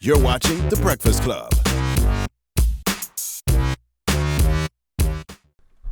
You're watching The Breakfast Club.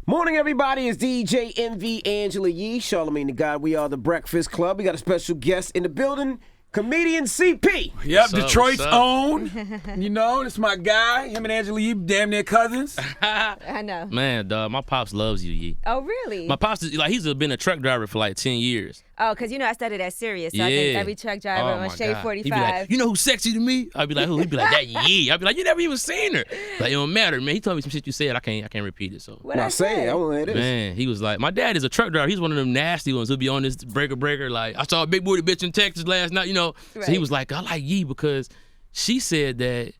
Morning, everybody. It's DJ MV Angela Yee, Charlamagne the God. We are The Breakfast Club. We got a special guest in the building, comedian CP. Yep, Detroit's own. You know, this is my guy. Him and Angela Yee, damn near cousins. I know. Man, dog, my pops loves you, Yee. Oh, really? My pops is he's been a truck driver for like 10 years. Oh, because I studied at Sirius, so I think every truck driver on Shade 45. He'd be like, you know who's sexy to me? I'd be like, who? He'd be like, that Yee. I'd be like, you never even seen her. Like, it don't matter, man. He told me some shit you said. I can't repeat it. So. What I say? I want to hear this. Man, he was like, my dad is a truck driver. He's one of them nasty ones who'll be on this breaker. Like, I saw a big booty bitch in Texas last night, you know. Right. So he was like, I like Yee because she said that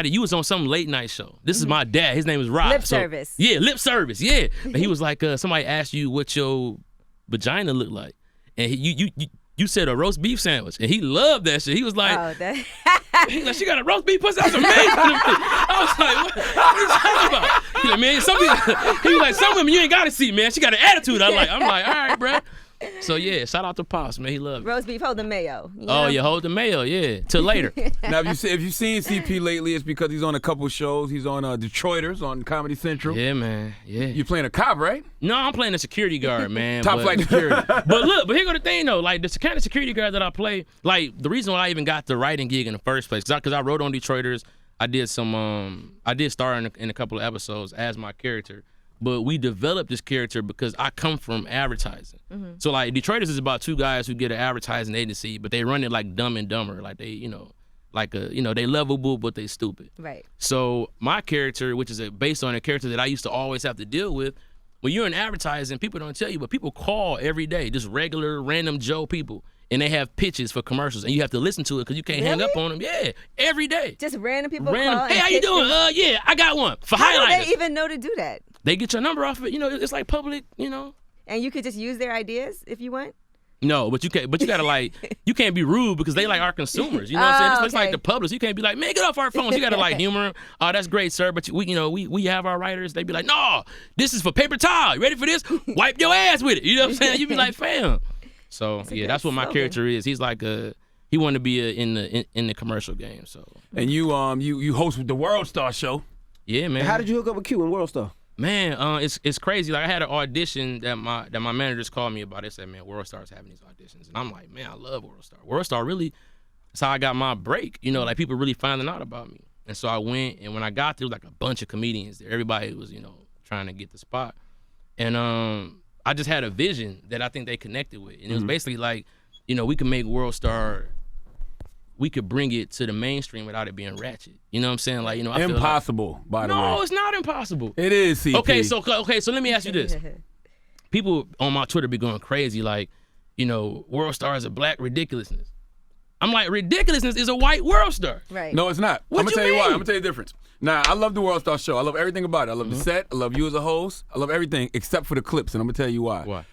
you was on some late night show. This is my dad. His name is Rob. Lip service. Yeah, lip service. Yeah. But he was like, somebody asked you what your vagina looked like. And you said a roast beef sandwich, and he loved that shit. He was like, he's like, she got a roast beef pussy. That's amazing. I was like, what are you talking about? He's like, man, he was like, some women you ain't got to see, man. She got an attitude. I'm like, all right, bro. So yeah, shout out to Pops, man. He loved it. Roast beef, hold the mayo. You know? Oh, you hold the mayo, yeah. Till later. Now, if you've seen CP lately, it's because he's on a couple shows. He's on Detroiters on Comedy Central. Yeah, man. Yeah. You playing a cop, right? No, I'm playing a security guard, man. Top flight security. But here go the thing, though. Like, the kind of security guard that I play, like, the reason why I even got the writing gig in the first place, because I wrote on Detroiters. I did star in a couple of episodes as my character. But we developed this character because I come from advertising. Mm-hmm. So, like, Detroiters is about two guys who get an advertising agency, but they run it like Dumb and Dumber. Like, they, they lovable, but they stupid. Right. So, my character, which is based on a character that I used to always have to deal with, when you're in advertising, people don't tell you, but people call every day, just regular, random Joe people, and they have pitches for commercials, and you have to listen to it because you can't hang up on them. Yeah, every day. Just random people call. Hey, how you doing? Yeah, I got one for highlighters. How do they even know to do that? They get your number off of it. You know, it's like public, you know. And you could just use their ideas if you want? No, but you gotta like, you can't be rude because they like our consumers. You know what I'm saying? It's like the public. You can't be like, man, get off our phones. You gotta like humor them. Oh, that's great, sir. But we have our writers. They be like, no, this is for paper towel. You ready for this? Wipe your ass with it. You know what I'm saying? You be like, fam. So yeah, that's what my character is. He's like he wanted to be in the commercial game. So. And you host the World Star show. Yeah, man. How did you hook up with Q in World Star? Man, it's crazy. Like, I had an audition that my managers called me about. They said, man, World Star's having these auditions. And I'm like, man, I love World Star. World Star really, that's how I got my break. You know, like, people really finding out about me. And so I went, and when I got there was like a bunch of comedians there. Everybody was, trying to get the spot. And I just had a vision that I think they connected with. And it was basically like, we could make World Star, we could bring it to the mainstream without it being ratchet. You know what I'm saying? Like, I impossible, feel by the way. No, it's not impossible. It is, CP. Okay, so let me ask you this. People on my Twitter be going crazy, like, World Star is a black ridiculousness. I'm like, ridiculousness is a white World Star. Right. No, it's not. What I'm going to you tell you why. I'm mean? going to tell you the difference. Now, I love the World Star show. I love everything about it. I love the set. I love you as a host. I love everything except for the clips, and I'm going to tell you why. Why?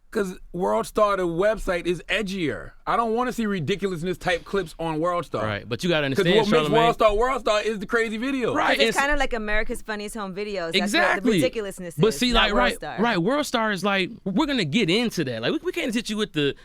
Because World Star, the website, is edgier. I don't want to see ridiculousness type clips on World Star. Right, but you got to understand, because what makes Charlamagne, World Star is the crazy video. Right. It's kind of like America's Funniest Home Videos. That's Exactly. what the ridiculousness But is, see, not like, World Star. right, World Star is like, we're going to get into that. Like, we can't hit you with the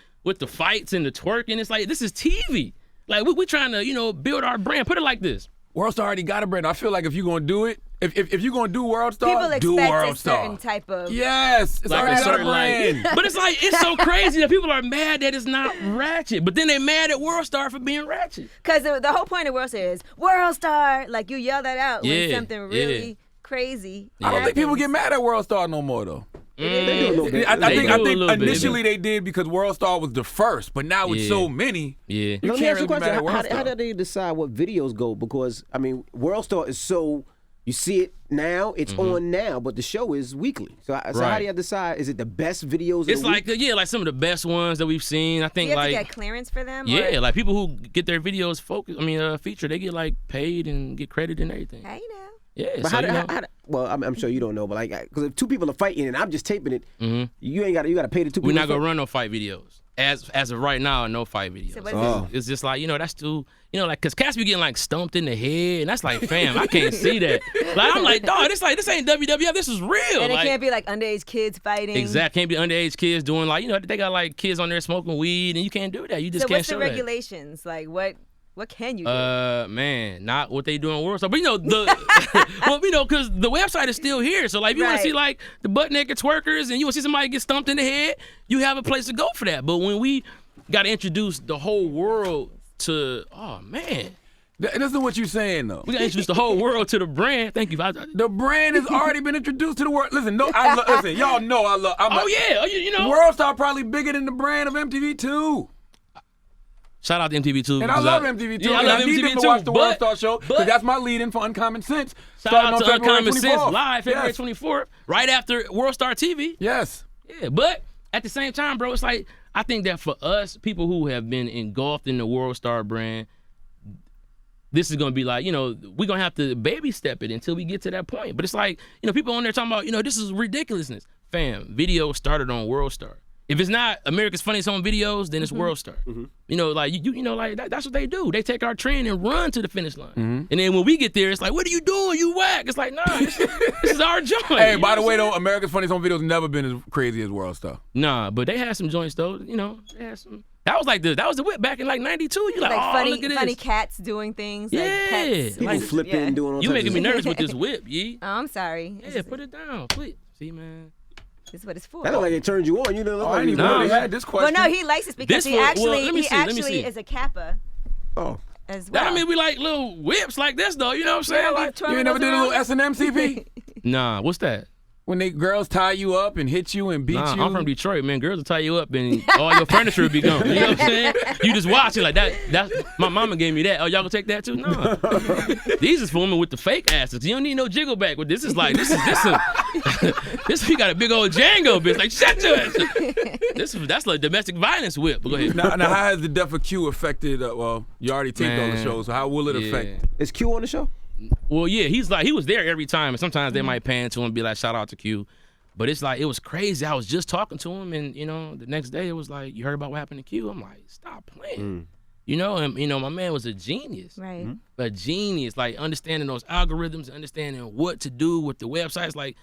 fights and the twerking. It's like, this is TV. Like, we're trying to, build our brand. Put it like this. World Star already got a brand. I feel like if you're going to do it, if you're going to do World Star, People do expect World a Star. certain type of... Yes. It's Like already a got a certain brand. But it's like, it's so crazy that people are mad that it's not ratchet. But then they mad at World Star for being ratchet. Because the whole point of World Star is, World Star! Like, you yell that out when Yeah, something really crazy I don't think people happens. get mad at World Star no more, though. They do a little bit. I They think do a little bit. initially they did because World Star was the first, but now with Yeah. so many, Yeah. you Let me can't ask you really a be mad at question. World How Star. do they decide what videos go? Because, World Star is so, you see it now, it's on now, but the show is weekly. So how Right. do you decide? Is it the best videos It's of the like, week? like some of the best ones that we've seen. I Do think, you have like, to get clearance for them? yeah, or, like people who get their videos featured, they get like paid and get credit and everything. Hey, now. Yeah, But so, well, I'm sure you don't know, but like, because if two people are fighting and I'm just taping it, you got to pay the two people. we're not to gonna fight. run no fight videos. As of right now, no fight videos. So what Oh. It's just like, that's too, like, cause Cass be getting like stumped in the head, and that's like, fam, I can't see that. Like, I'm like, dog, this ain't WWF, this is real. And like, it can't be like underage kids fighting. exact, can't be underage kids doing like, they got like kids on there smoking weed, and you can't do that. You just So can't what's the show that. regulations? Like what What can you do? Man, not what they do on World Star. But well, because the website is still here. So like, if you want to Right. see like the butt naked twerkers, and you want to see somebody get stumped in the head, you have a place to go for that. But when we got to introduce the whole world to, oh man, That's not what you're saying though. we got to introduce the whole world to the brand. Thank you. The brand has already been introduced to the world. Listen, listen, y'all know I love. Oh yeah, you know. World Star probably bigger than the brand of MTV too. Shout out to MTV too. And I love MTV too. Yeah, I and love I need MTV them to too. watch the World but- Star show because but- that's my lead-in for Uncommon Sense. Shout starting out on to February Uncommon Sense 24th. live February Yes. 24th, right after World Star TV. Yes. Yeah, but at the same time, bro, it's like I think that for us, people who have been engulfed in the World Star brand, this is gonna be like, we're gonna have to baby step it until we get to that point. But it's like, people on there talking about, this is ridiculousness. Fam, video started on World Star. If it's not America's Funniest Home Videos, then it's World Star. Like that's what they do. They take our trend and run to the finish line. And then when we get there, it's like, what are you doing? You whack. It's like, nah, this is our joint. Hey, You by know the way what I'm though, America's Funniest Home Videos never been as crazy as World Star. Nah, but they had some joints though. They had some. That was the whip back in like '92. You like, like oh, look at this. funny cats doing things. Yeah. Like cats. People Like, flipping and doing all You types making of me shit. nervous with this whip, Yee. Oh, I'm sorry. Yeah, put it down, please. See, man. This is what it's for. That look like it turned you on. You know, look I like didn't you even know Nah. they had this well, question. no, he likes this because This he one- actually well, let me see. is a Kappa Oh, as well. That don't mean we like little whips like this though. You know what I'm saying? Yeah, Like, You ain't never did a little S&M CP? nah, what's that? When they girls tie you up and hit you and beat Nah, you? I'm from Detroit, man. Girls will tie you up and all your furniture will be gone. You know what I'm saying? You just watch it like that. That's my mama gave me that. Oh, y'all gonna take that too? No. These is for women with the fake asses. You don't need no jiggle back. But this is this we got a big old Django bitch. Like shut your ass. That's like domestic violence whip. But go ahead. Now, how has the death of Q affected? Well, you already taped all the Man. shows, so how will it affect? is Q on the show? Well, yeah, he was there every time, and sometimes they might pan to him and be like, shout out to Q. But it's like, it was crazy. I was just talking to him, and, the next day it was like, you heard about what happened to Q? I'm like, stop playing. My man was a genius. Right. A genius, like understanding those algorithms, understanding what to do with the websites. Like,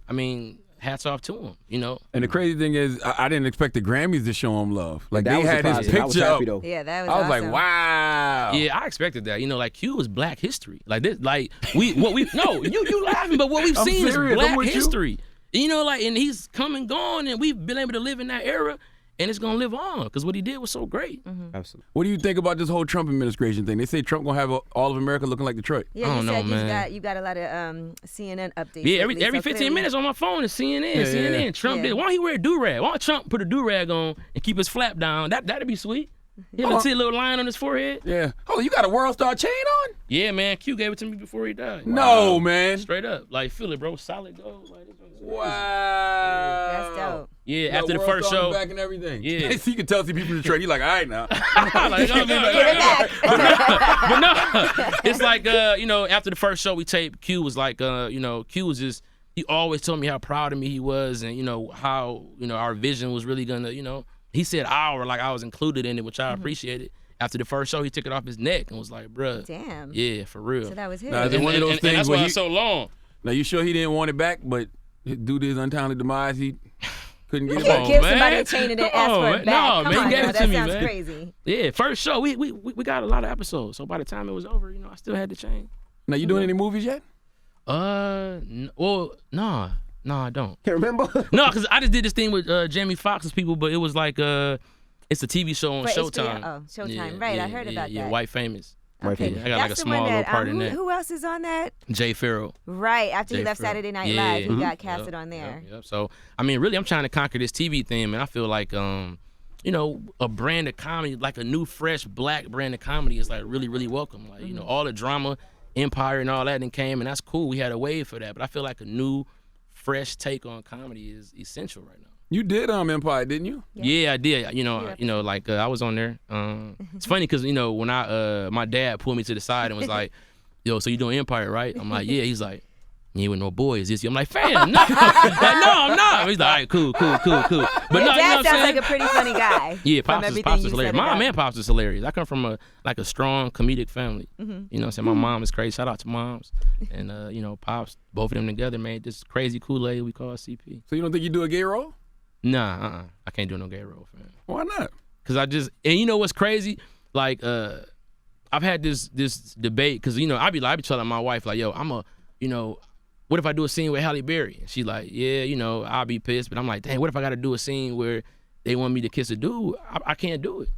I mean, hats off to him, And the crazy thing is, I didn't expect the Grammys to show him love. Like, That they was had his surprising. I was picture happy up. though. Yeah, that was I was awesome. like, wow. Yeah, I expected that. Like Q was Black history. Like this, like you laughing, but what we've I'm seen serious. is I'm Black with you. history. And he's come and gone, and we've been able to live in that era, and it's gonna live on because what he did was so great. Absolutely. What do you think about this whole Trump administration thing? They say Trump gonna have all of America looking like Detroit. Yeah, I you don't know, said man. you got a lot of CNN updates. Yeah, lately, every so 15 clearly- minutes on my phone is CNN, Yeah, CNN. yeah. Trump Yeah. did. Why don't he wear a do-rag? Why don't Trump put a do-rag on and keep his flap down? That'd be sweet. He'll see a little line on his forehead. Yeah. Hold on, you got a World Star chain on? Yeah, man. Q gave it to me before he died. No, man. Straight up. Like, feel it, bro. Solid gold. Like, this one's- Wow. That's dope. Yeah, Got after the World first Star on show. the back and everything. Yeah. So you can tell people in Detroit. He's like, all right now. Like, oh, Get it back. but no, it's like after the first show we taped, Q was like, Q was just, he always told me how proud of me he was, and how our vision was really gonna, he said our, like I was included in it, which I appreciated. After the first show, he took it off his neck and was like, bruh, Damn. yeah, for real. So that was his. Nah, is it one of those and things that's where why he- it's so long. Now, you sure he didn't want it back, but due to his untimely demise, he couldn't get it You back? can't give man. somebody a chain and then ask Come for on, it back. no, Come man, on, he gave now, it to that me, sounds man. crazy. Yeah, first show, we got a lot of episodes, so by the time it was over, I still had to change. Now, you doing any movies yet? No, I don't. Can't remember. No, because I just did this thing with Jamie Foxx's people, but it was like it's a TV show on For Showtime. HBO. Oh, Showtime. Right, I heard about yeah, that. White Famous. Okay. Yeah, I got like a That's the one small little that, part in that. Who else is on that? Jay Farrell. Right, after he Jay left Farrell. Saturday Night Yeah. Live, he got Yep, casted on there. Yep. So, I mean, really, I'm trying to conquer this TV thing, man. I feel like, a brand of comedy, like a new, fresh, black brand of comedy is like really, really welcome. Like, all the drama, Empire and all that then came, and that's cool. We had a wave for that. But I feel like a new, fresh take on comedy is essential right now. You did Empire, didn't you? Yeah, I did. I was on there. It's funny because when my dad pulled me to the side and was like, "Yo, so you doing Empire, right?" I'm like, "Yeah." He's like, "You ain't with no boys, is you?" I'm like, "Fam, no, like, no, I'm not." He's like, "All right, cool." But Your no, you know dad what I'm sounds saying? like a pretty funny guy. Yeah, from Pops everything is you hilarious. said Mom about and Pops is hilarious. I come from a strong comedic family. You know what I'm saying? My mom is crazy. Shout out to moms. And Pops, both of them together made this crazy Kool-Aid we call CP. So you don't think you do a gay role? Nah, I can't do no gay role, fam. Why not? Cause and you know what's crazy? Like, I've had this debate because I be telling my wife like, yo, what if I do a scene with Halle Berry? And she like, yeah, I'll be pissed, but I'm like, dang, what if I got to do a scene where they want me to kiss a dude? I can't do it.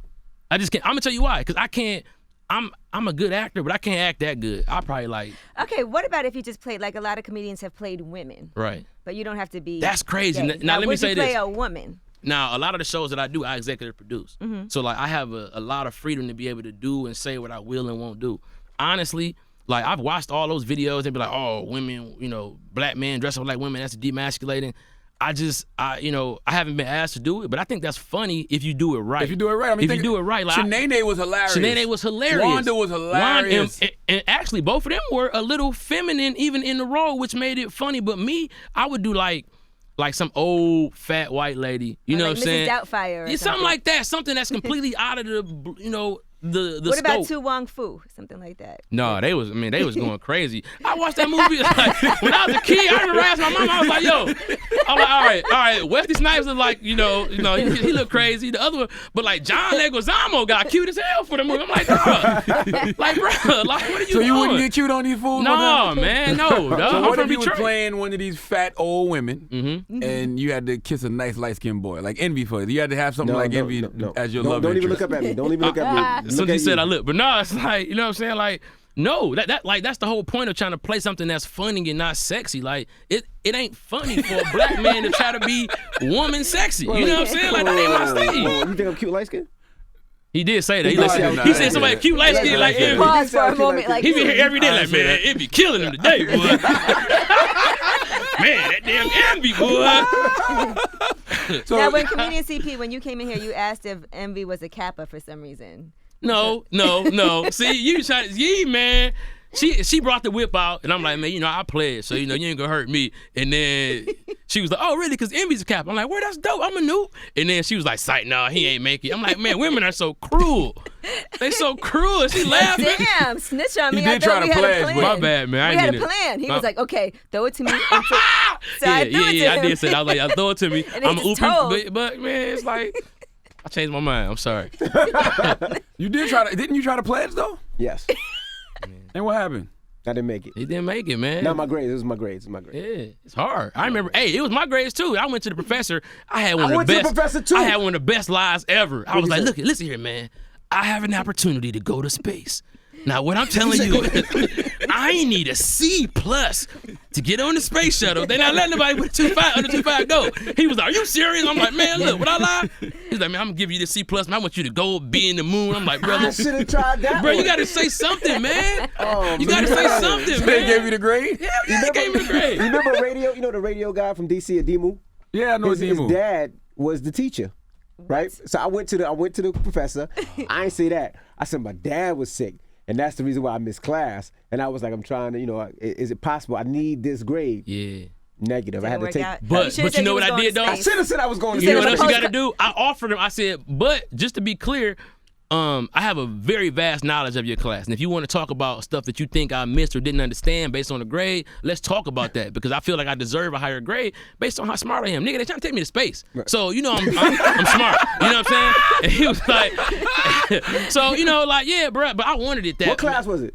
I just can't. I'm gonna tell you why, because I can't. I'm a good actor, but I can't act that good. I probably like. Okay, what about if you just played like a lot of comedians have played women? Right. But you don't have to be. That's crazy. Gay. Now let me say would you play this. a woman? Now, a lot of the shows that I do, I executive produce. Mm-hmm. So, like, I have a lot of freedom to be able to do and say what I will and won't do. Honestly, like, I've watched all those videos and be like, oh, women, black men dress up like women, that's demasculating. I haven't been asked to do it, but I think that's funny if you do it right. If you do it right. I mean, if you do it right. Like, Shanae was hilarious. Shanae was hilarious. Wanda was hilarious. And actually, both of them were a little feminine even in the role, which made it funny. But me, I would do like some old fat white lady, you know like what I'm saying? Mrs. Doubtfire. Yeah, something like that. Something that's completely out of the the What scope. about Tu Wong Fu? Something like that. No, they was going crazy. I watched that movie like, when I was a kid. I remember asking my mom, I was like, yo, I'm like, all right. Wesley Snipes is like, he looked crazy. The other one, but like John Leguizamo got cute as hell for the movie. I'm like, bro, like what are you So you doing? wouldn't get cute on these fools? No, man, no. So I'm what from if you was Detroit. playing one of these fat old women Mm-hmm. and you had to kiss a nice light-skinned boy, like Envy for it? You had to have something like Envy as your love Don't even interest. look up at me. Don't even look at me. As soon as he said I look. But no, it's like, you know what I'm saying? Like, no, that's the whole point of trying to play something that's funny and not sexy. Like, it ain't funny for a black man to try to be woman sexy. You know what I'm saying? Like, that ain't my stage. You think I'm cute light skin? He did say that. No, He said somebody cute light skin like Envy. Pause for a moment. Like, He be here every day like, man, Envy killing him today, boy. Man, that damn Envy, boy. So, now, when Comedian CP, when you came in here, you asked if Envy was a Kappa for some reason. No. See, man. She brought the whip out, and I'm like, man, I play it, so you ain't gonna hurt me. And then she was like, oh, really? Because Envy's a Kappa. I'm like, well, that's dope. I'm a noob. And then she was like, sight, nah, he ain't make it. I'm like, man, women are so cruel. They so cruel. She laughing. Damn, snitch on me. He did I thought try we to had a pledge, plan. but My bad, man. We had a plan. He was like, okay, throw it to me. So I threw it to I him. did say that. I was like, I throw it to me. And I'm he just ooping, told. but man, it's like I changed my mind. I'm sorry. you didn't you try to pledge though? Yes. And what happened? I didn't make it. He didn't make it, man. Not my grades. It was my grades. Yeah, it's hard. I remember. Hey, it was my grades too. I went to the professor. I had one I of went the to best. the professor, too. I had one of the best lies ever. I was he like, say? look, listen here, man. I have an opportunity to go to space. Now, what I'm telling you, I need a C+ to get on the space shuttle. They're not letting nobody with under 2.5 go. He was like, are you serious? I'm like, man, look, would I lie? He's like, man, I'm gonna give you the C+, man. I want you to go be in the moon. I'm like, brother, I should have tried that. bro, one. you gotta say something, man. Oh, You gotta say something, So man. they gave you the grade? Yeah, they gave me the grade. You remember radio? You know the radio guy from DC, Adimu? Yeah, I know His Demu. dad was the teacher, right? So I went to the professor. I ain't say that. I said my dad was sick, and that's the reason why I missed class. And I was like, I'm trying to, is it possible? I need this grade. Yeah. Negative. I had to Work take. out. But should've you said know he what was I going did to though? I space. should have said I was going to. You know what said else you opposed got to do? I offered him. I said, but just to be clear, I have a very vast knowledge of your class, and if you want to talk about stuff that you think I missed or didn't understand based on the grade, let's talk about that because I feel like I deserve a higher grade based on how smart I am. Nigga, they trying to take me to space, so I'm smart. You know what I'm saying? And he was like, so yeah, bro. But I wanted it that. What class was it?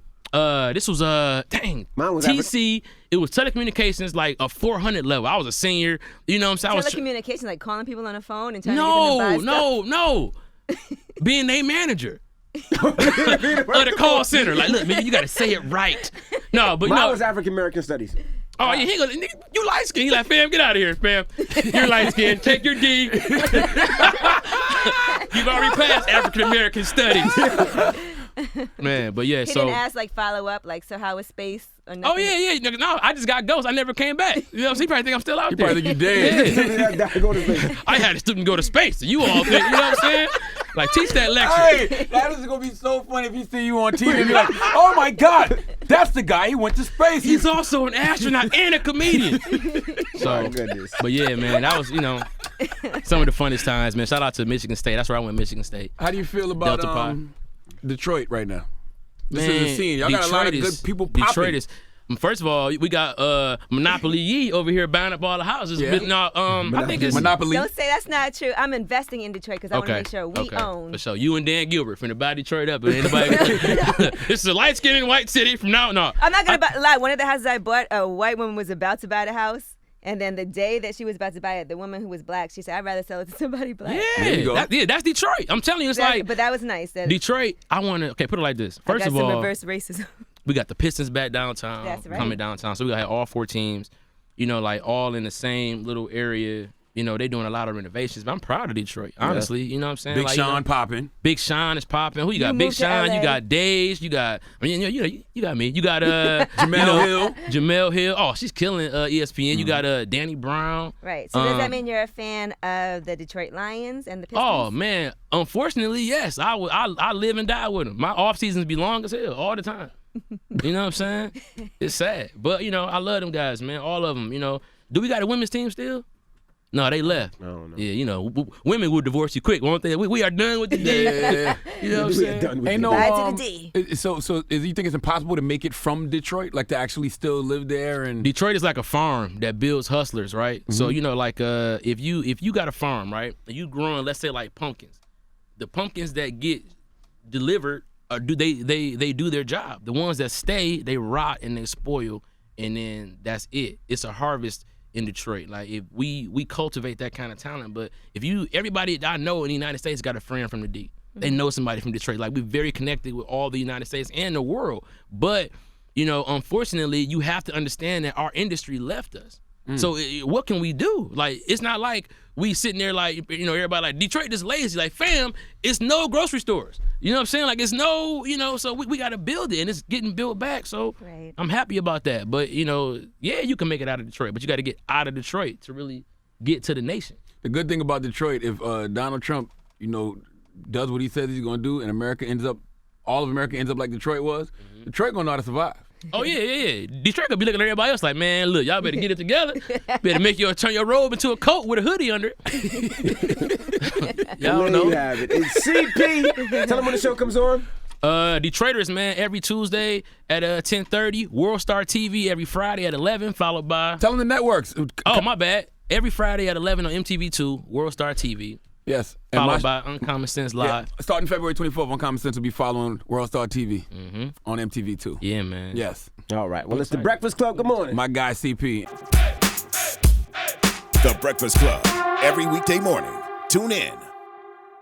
This was Mine was TC. It was telecommunications, like a 400 level. I was a senior. You know what I'm saying? Telecommunications, like calling people on the phone and trying to get them to buy stuff. No. Being a manager of the call center. Like, look, man, you got to say it right. No, but Mine was African American studies. Oh, yeah, he goes, you light skin. He like, fam, get out of here, fam. You're light skin. Take your D. You've already passed African American studies. Man, but yeah, He so. didn't ask like follow up, like so how was space or nothing? Oh yeah. No, I just got ghosts. I never came back. You know, so he probably think I'm still out You there. probably think you dead. Go to space. I had a student go to space. You all think, you know what I'm saying? Like, teach that lecture. Hey, that is gonna be so funny if he see you on TV and be like, "Oh my God, that's the guy. He went to space. He's also an astronaut and a comedian." So, My goodness. but yeah, man, that was some of the funnest times, man. Shout out to Michigan State. That's where I went, Michigan State. How do you feel about Delta Pi. Detroit right now? This Man, is the scene. Y'all got a lot of good people popping. Detroit is. First of all, we got Monopoly Yee over here buying up all the houses. Yeah. But no, I think it's Monopoly. Don't say that's not true. I'm investing in Detroit because I want to make sure we own. For sure. You and Dan Gilbert finna buy Detroit up. And anybody, this is a light-skinned white city from now on. I'm not going to lie. One of the houses I bought, a white woman was about to buy the house. And then the day that she was about to buy it, the woman who was black, she said, I'd rather sell it to somebody black. There you go. That's Detroit. I'm telling you, it's like. But that was nice. Detroit, I want to, put it like this. First I got of some all, reverse racism. we got the Pistons back downtown. That's right. Coming downtown. So we got all 4 teams, like all in the same little area. They doing a lot of renovations. But I'm proud of Detroit, honestly. You know what I'm saying? Big Sean popping. Big Sean is popping. Who you got? You Big moved to Sean. LA. You got Days. You got. You got me. You got Jamel Hill. Jamel Hill. Oh, she's killing ESPN. You got Danny Brown. Right. So does that mean you're a fan of the Detroit Lions and the Pistons? Oh man, unfortunately, yes. I live and die with them. My off seasons be long as hell all the time. You know what I'm saying? It's sad, but I love them guys, man. All of them. Do we got a women's team still? No, they left. No. Yeah, women will divorce you quick, won't they? We are done with the day. Yeah. You know what I'm saying? Ain't no. Bye to the D. So you think it's impossible to make it from Detroit, like to actually still live there and? Detroit is like a farm that builds hustlers, right? So if you got a farm, right, and you growing, let's say like pumpkins, the pumpkins that get delivered, they do their job. The ones that stay, they rot and they spoil, and then that's it. It's a harvest in Detroit. Like if we cultivate that kind of talent, but everybody I know in the United States got a friend from the D. They know somebody from Detroit. Like we're very connected with all the United States and the world. But unfortunately, you have to understand that our industry left us. So what can we do? Like it's not like we sitting there like everybody like Detroit is lazy. Like fam, it's no grocery stores. You know what I'm saying? Like it's no so we got to build it and it's getting built back. So Right. I'm happy about that. But yeah, you can make it out of Detroit, but you got to get out of Detroit to really get to the nation. The good thing about Detroit, if Donald Trump, does what he says he's going to do, and all of America ends up like Detroit was, Detroit going to know how to survive. Oh yeah. Detroit gonna be looking at everybody else like, man, look, y'all better get it together. Better turn your robe into a coat with a hoodie under it. Y'all There know. you have it. It's CP. Tell them when the show comes on. Detroiters, man, every Tuesday at 10:30. World Star TV every Friday at 11, followed by. Tell them the networks. Oh, my bad. Every Friday at 11 on MTV2, World Star TV. Yes. And Followed by Uncommon Sense Live. Starting February 24th, Uncommon Sense will be following World Star TV on MTV2. Yeah, man. Yes. All right. Well, it's the Breakfast Club. Good morning. My guy CP. The Breakfast Club. Every weekday morning. Tune in